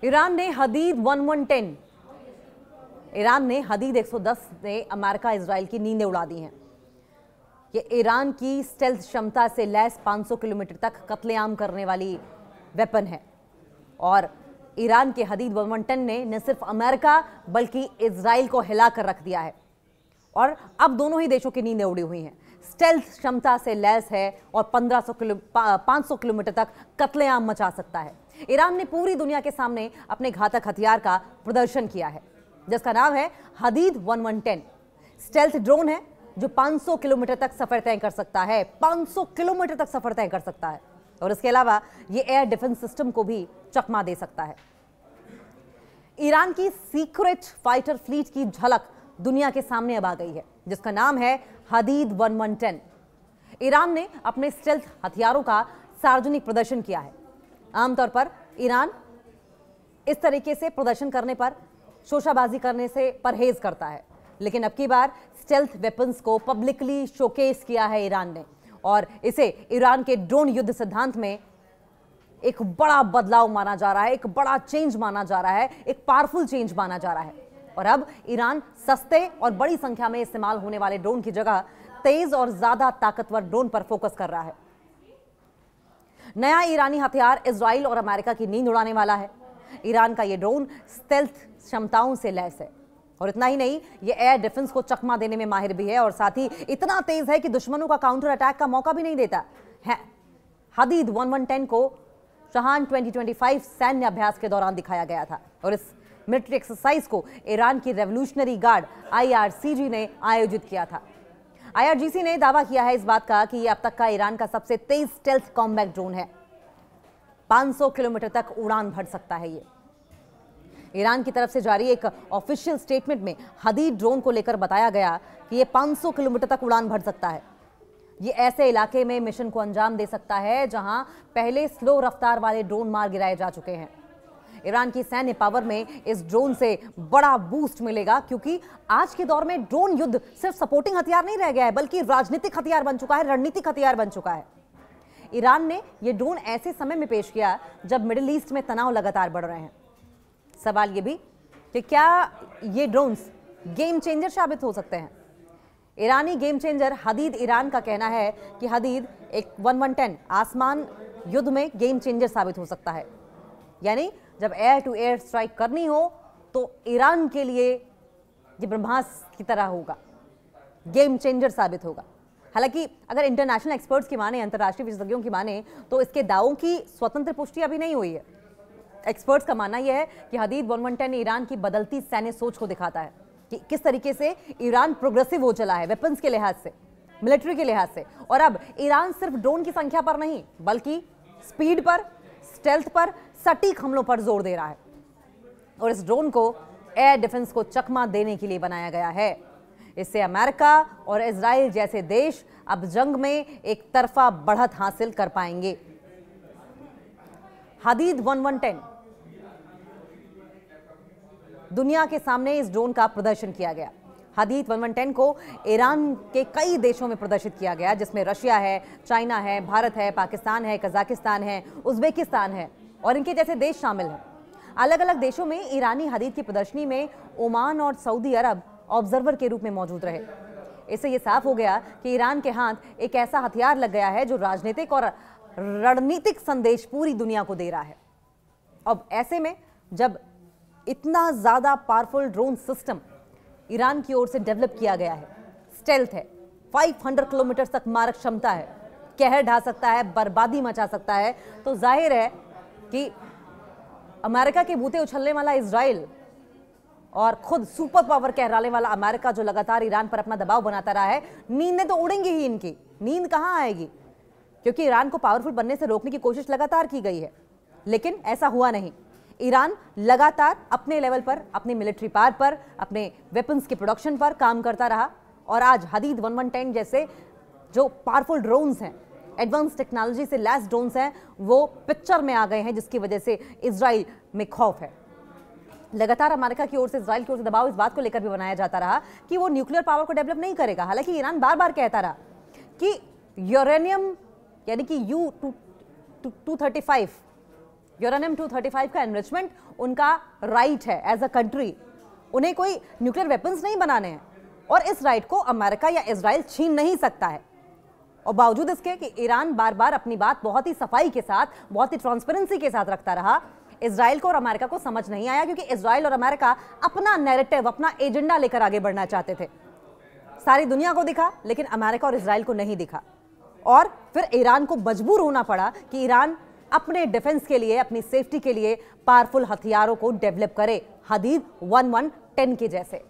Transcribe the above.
Iran ने हदीद 1110 Iran ने हदीद 110 ने अमेरिका इजराइल की नींदें उड़ा दी हैं। ये ईरान की स्टेल्थ क्षमता से लैस 500 किलोमीटर तक कत्लेआम करने वाली वेपन है और ईरान के हदीद 1110 ने न सिर्फ अमेरिका बल्कि इजराइल को हिला कर रख दिया है और अब दोनों ही देशों की नींदें उड़ी हुई हैं। स्टेल्थ क्षमता से लैस है और 500 किलोमीटर तक कत्लेआम मचा सकता है। ईरान ने पूरी दुनिया के सामने अपने घातक हथियार का प्रदर्शन किया है जिसका नाम है हदीद 1110। स्टेल्थ ड्रोन है जो 500 किलोमीटर तक सफर तय कर सकता है, 500 किलोमीटर तक सफर तय कर सकता है और इसके अलावा ये एयर डिफेंस सिस्टम को भी चकमा दे सकता है। ईरान की सीक्रेट फाइटर फ्लीट की झलक दुनिया के सामने अब आ गई है जिसका नाम है हदीद 1110। ईरान ने अपने स्टेल्थ हथियारों का सार्वजनिक प्रदर्शन किया है। आमतौर पर ईरान इस तरीके से प्रदर्शन करने पर शोशाबाजी करने से परहेज करता है, लेकिन अब की बार स्टेल्थ वेपन्स को पब्लिकली शोकेस किया है ईरान ने और इसे ईरान के ड्रोन युद्ध सिद्धांत में एक बड़ा बदलाव माना जा रहा है, एक बड़ा चेंज माना जा रहा है, एक पावरफुल चेंज माना जा रहा है। और अब ईरान सस्ते और बड़ी संख्या में इस्तेमाल होने वाले ड्रोन की जगह तेज और ज्यादा ताकतवर ड्रोन पर फोकस कर रहा है। नया ईरानी हथियार इजराइल और अमेरिका की नींद उड़ाने वाला है। ईरान का यह ड्रोन स्टेल्थ क्षमताओं से लैस है और इतना ही नहीं, यह एयर डिफेंस को चकमा देने में माहिर भी है और साथ ही इतना तेज है कि दुश्मनों का काउंटर अटैक का मौका भी नहीं देता है। हदीद 1110 को चहान 2025 सैन्य अभ्यास के दौरान दिखाया गया था और इस मिलिट्री एक्सरसाइज को ईरान की रेवोल्यूशनरी गार्ड IRGC ने आयोजित किया था। IRGC ने दावा किया है इस बात का कि यह अब तक का ईरान का सबसे तेज स्टेल्थ कॉम्बैट ड्रोन है। 500 किलोमीटर तक उड़ान भर सकता है ये। ईरान की तरफ से जारी एक ऑफिशियल स्टेटमेंट में हदीद ड्रोन को लेकर बताया गया कि यह 500 किलोमीटर तक उड़ान भर सकता है। ये ऐसे इलाके में मिशन को अंजाम दे सकता है जहां पहले स्लो रफ्तार वाले ड्रोन मार गिराए जा चुके हैं। ईरान की सैन्य पावर में इस ड्रोन से बड़ा बूस्ट मिलेगा क्योंकि आज के दौर में ड्रोन युद्ध सिर्फ सपोर्टिंग हथियार नहीं रह गया है बल्कि राजनीतिक हथियार बन चुका है, रणनीतिक हथियार बन चुका है। ईरान ने यह ड्रोन ऐसे समय में पेश किया जब मिडिल ईस्ट में तनाव लगातार बढ़ रहे हैं। सवाल यह भी कि क्या ये ड्रोन्स गेम चेंजर साबित हो सकते हैं। ईरानी गेम चेंजर हदीद ईरान का कहना है कि हदीद एक 1110 आसमान युद्ध में गेम चेंजर साबित हो सकता है, यानी जब एयर टू एयर स्ट्राइक करनी हो तो ईरान के लिए ये ब्रह्मास्त्र की तरह होगा, गेम चेंजर साबित होगा। हालांकि अगर इंटरनेशनल एक्सपर्ट्स की माने, अंतर्राष्ट्रीय विशेषज्ञों की माने, तो इसके दावों की स्वतंत्र पुष्टि अभी नहीं हुई है। एक्सपर्ट्स का मानना यह है कि हदीद 1110 ईरान की बदलती सैन्य सोच को दिखाता है कि किस तरीके से ईरान प्रोग्रेसिव हो चला है वेपन्स के लिहाज से, मिलिट्री के लिहाज से। और अब ईरान सिर्फ ड्रोन की संख्या पर नहीं बल्कि स्पीड पर, स्टेल्थ पर, सटीक हमलों पर जोर दे रहा है और इस ड्रोन को एयर डिफेंस को चकमा देने के लिए बनाया गया है। इससे अमेरिका और इजराइल जैसे देश अब जंग में एक तरफा बढ़त हासिल कर पाएंगे। हदीद 1110 दुनिया के सामने इस ड्रोन का प्रदर्शन किया गया। हदीद 1110 को ईरान के कई देशों में प्रदर्शित किया गया जिसमें रशिया है, चाइना है, भारत है, पाकिस्तान है, कजाकिस्तान है, उज्बेकिस्तान है और इनके जैसे देश शामिल हैं। अलग अलग देशों में ईरानी हदीद की प्रदर्शनी में ओमान और सऊदी अरब ऑब्जर्वर के रूप में मौजूद रहे। इससे यह साफ हो गया कि ईरान के हाथ एक ऐसा हथियार लग गया है जो राजनीतिक और रणनीतिक संदेश पूरी दुनिया को दे रहा है। अब ऐसे में जब इतना ज्यादा पावरफुल ड्रोन सिस्टम ईरान की ओर से डेवलप किया गया है, स्टेल्थ है, 500 किलोमीटर तक मारक क्षमता है, कहर ढा सकता है, बर्बादी मचा सकता है, तो जाहिर है कि अमेरिका के बूते उछलने वाला इजराइल और खुद सुपर पावर कहलाने वाला अमेरिका जो लगातार ईरान पर अपना दबाव बनाता रहा है, नींदें तो उड़ेंगी ही। इनकी नींद कहां आएगी क्योंकि ईरान को पावरफुल बनने से रोकने की कोशिश लगातार की गई है, लेकिन ऐसा हुआ नहीं। ईरान लगातार अपने लेवल पर, अपनी मिलिट्री पावर पर, अपने वेपन्स के प्रोडक्शन पर काम करता रहा और आज हदीद 1110 जैसे जो पावरफुल ड्रोन्स हैं, एडवांस टेक्नोलॉजी से लैस ड्रोन्स हैं, वो पिक्चर में आ गए हैं जिसकी वजह से इजराइल में खौफ है। लगातार अमेरिका की ओर से, इजराइल की ओर से दबाव इस बात को लेकर भी बनाया जाता रहा कि वो न्यूक्लियर पावर को डेवलप नहीं करेगा। हालांकि ईरान बार बार कहता रहा कि यूरेनियम यानी कि U-235 यूरेनियम 235 का एनरिचमेंट उनका राइट है एज अ कंट्री, उन्हें कोई न्यूक्लियर वेपन्स नहीं बनाने हैं और इस राइट को अमेरिका या इजराइल छीन नहीं सकता है। और बावजूद इसके कि ईरान बार बार अपनी बात बहुत ही सफाई के साथ, बहुत ही ट्रांसपेरेंसी के साथ रखता रहा, इजराइल को और अमेरिका को समझ नहीं आया, क्योंकि इजराइल और अमेरिका अपना नैरेटिव, अपना एजेंडा लेकर आगे बढ़ना चाहते थे। सारी दुनिया को दिखा लेकिन अमेरिका और इजराइल को नहीं दिखा और फिर ईरान को मजबूर होना पड़ा कि ईरान अपने डिफेंस के लिए, अपनी सेफ्टी के लिए पावरफुल हथियारों को डेवलप करे, हदीद 1110 के जैसे।